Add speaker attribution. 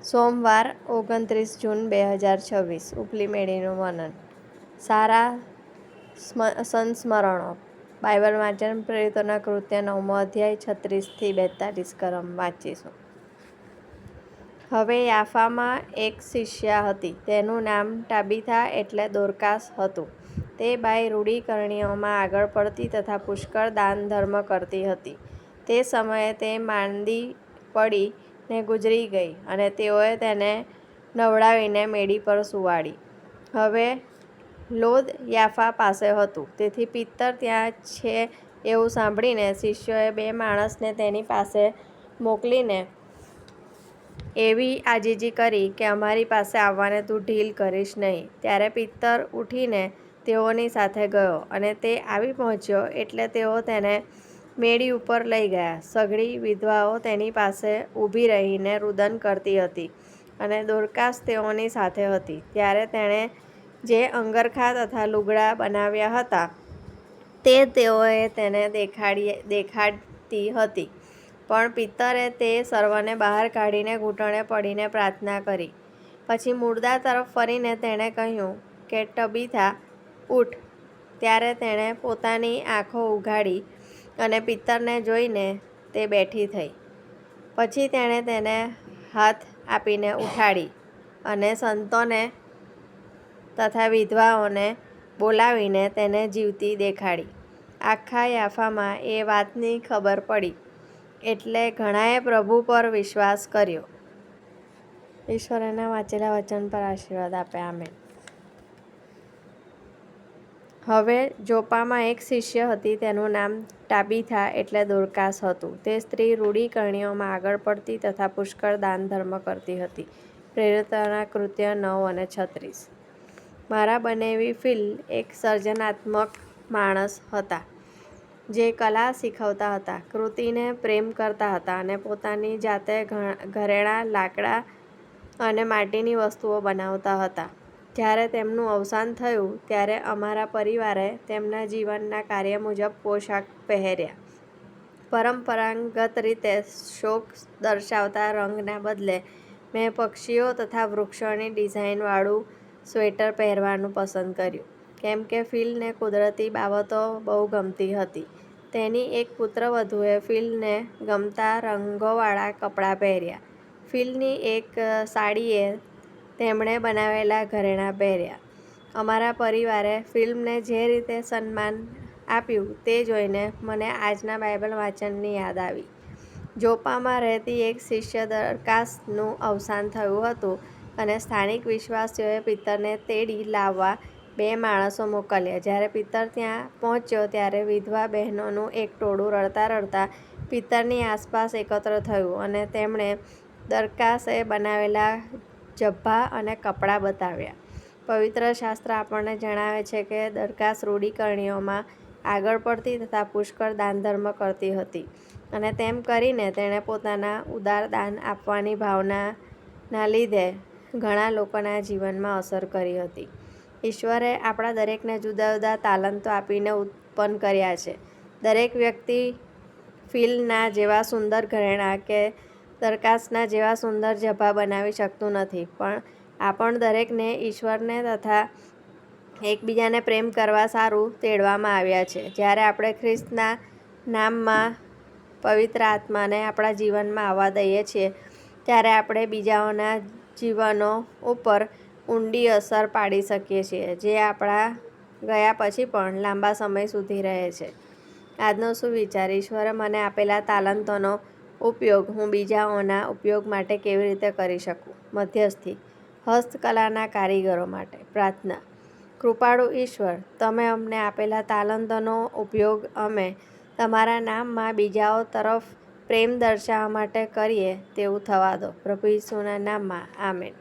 Speaker 1: સોમવાર 29 જૂન 2026 ઉપલી મેળીનું વર્ણન. સારા સંસ્મરણો. બાઇબલ વાંચન પ્રેરિતોના કૃત્ય 9મો અધ્યાય 36-42 ક્રમ વાંચીશું. હવે યાફામાં એક શિષ્યા હતી, તેનું નામ તાબીથા એટલે દોર્કાસ હતું. તે બાઈ રૂઢિકરણીઓમાં આગળ પડતી તથા પુષ્કળ દાન ધર્મ કરતી હતી. તે સમયે તે માંદી પડી ને ગુજરી ગઈ, અને તેઓએ તેને નવડાવીને મેડી પર સુવાડી. હવે લોદ યાફા પાસે હતું, તેથી પિત્તર ત્યાં છે એવું સાંભળીને શિષ્યોએ 2 માણસને તેની પાસે મોકલીને એવી આજીજી કરી કે અમારી પાસે આવવાને તું ઢીલ કરીશ નહીં. ત્યારે પિત્તર ઊઠીને તેઓની સાથે ગયો, અને તે આવી પહોંચ્યો એટલે તેઓ તેને મેડી ઉપર લઈ ગયા. સઘળી વિધવાઓ તેની પાસે ઊભી રહીને રુદન કરતી હતી, અને દોર્કાસ તેઓની સાથે હતી. ત્યારે તેણે જે અંગરખા તથા લુગડાં બનાવ્યા હતા તે તેઓએ તેને દેખાડતી હતી. પણ પિત્તરે તે સર્વને બહાર કાઢીને ઘૂંટણે પડીને પ્રાર્થના કરી. પછી મુર્દા તરફ ફરીને તેણે કહ્યું કે તબીથા, ઊઠ. ત્યારે તેણે પોતાની આંખો ઉઘાડી, અને પિત્તરને જોઈને તે બેઠી થઈ. પછી તેણે તેને હાથ આપીને ઉઠાડી, અને સંતોને તથા વિધવાઓને બોલાવીને તેને જીવતી દેખાડી. આખા યાફામાં એ વાતની ખબર પડી, એટલે ઘણાએ પ્રભુ પર વિશ્વાસ કર્યો. ઈશ્વર એના વાંચેલા વચન પર આશીર્વાદ આપે. આમેન. હવે જોપામાં એક શિષ્ય હતી, તેનું નામ તાબીથા એટલે દોર્કાસ હતું. તે સ્ત્રી રૂઢિકરણીઓમાં આગળ પડતી તથા પુષ્કળ દાન ધર્મ કરતી હતી. પ્રેરિતોના કૃત્ય 9 અને 36. મારા બનેવી ફિલ એક સર્જનાત્મક માણસ હતા, જે કલા શીખવતા હતા, કૃતિને પ્રેમ કરતા હતા, અને પોતાની જાતે ઘરેણાં, લાકડા અને માટીની વસ્તુઓ બનાવતા હતા. જ્યારે તેમનું અવસાન થયું ત્યારે અમારા પરિવારે તેમના જીવનના કાર્ય મુજબ પોશાક પહેર્યા. પરંપરાગત રીતે શોક દર્શાવતા રંગના બદલે મેં પક્ષીઓ તથા વૃક્ષોની ડિઝાઇનવાળું સ્વેટર પહેરવાનું પસંદ કર્યું, કેમ કે ફિલને કુદરતી બાબતો બહુ ગમતી હતી. તેની એક પુત્રવધૂએ ફિલને ગમતા રંગોવાળા કપડાં પહેર્યા. ફિલની એક સાળીએ તેમણે બનાવેલા ઘરેણાં પહેર્યા. અમારા પરિવારે ફિલને જે રીતે સન્માન આપ્યું તે જોઈને મને આજના બાઇબલ વાંચનની યાદ આવી. જોપામાં રહેતી એક શિષ્ય દોર્કાસનું અવસાન થયું હતું, અને સ્થાનિક વિશ્વાસીઓએ પિત્તરને તેડી લાવવા 2 માણસો મોકલ્યા. જ્યારે પિત્તર ત્યાં પહોંચ્યો ત્યારે વિધવા બહેનોનું એક ટોળું રડતા રડતા પિત્તરની આસપાસ એકત્ર થયું, અને તેમણે દોર્કાસે બનાવેલા ઝભ્ભા અને કપડાં બતાવ્યા. પવિત્ર શાસ્ત્ર આપણને જણાવે છે કે દોર્કાસ રૂઢિકરણીઓમાં આગળ પડતી તથા પુષ્કળ દાનધર્મ કરતી હતી, અને તેમ કરીને તેણે પોતાના ઉદાર દાન આપવાની ભાવનાના લીધે ઘણા લોકોના જીવનમાં અસર કરી હતી. ઈશ્વરે આપણા દરેકને જુદા જુદા તાલંતો આપીને ઉત્પન્ન કર્યા છે. દરેક વ્યક્તિ ફિલના જેવા સુંદર ઘરેણાં કે દોર્કાસના જેવા સુંદર ઝભ્ભા બનાવી શકતું નથી, પણ આપણ દરેકને ઈશ્વરને તથા એકબીજાને પ્રેમ કરવા સારું તેડવામાં આવ્યા છે. જ્યારે આપણે ખ્રિસ્તના નામમાં પવિત્ર આત્માને આપણા જીવનમાં આવવા દઈએ છીએ, ત્યારે આપણે બીજાઓના જીવનો ઉપર ઊંડી અસર પાડી શકીએ છીએ, જે આપણા ગયા પછી પણ લાંબા સમય સુધી રહે છે. આજનો સુવિચાર. ઈશ્વરે મને આપેલા તાલંતોનો ઉપયોગ હું બીજાઓના ઉપયોગ માટે કેવી રીતે કરી શકું? મધ્યસ્થી. હસ્તકલાના કારીગરો માટે પ્રાર્થના. કૃપાળુ ઈશ્વર, તમે અમને આપેલા તાલંતોનો ઉપયોગ અમે તમારા નામમાં બીજાઓ તરફ પ્રેમ દર્શાવવા માટે કરીએ તેવું થવા દો. પ્રભુ ઈસુના નામમાં. આમેન.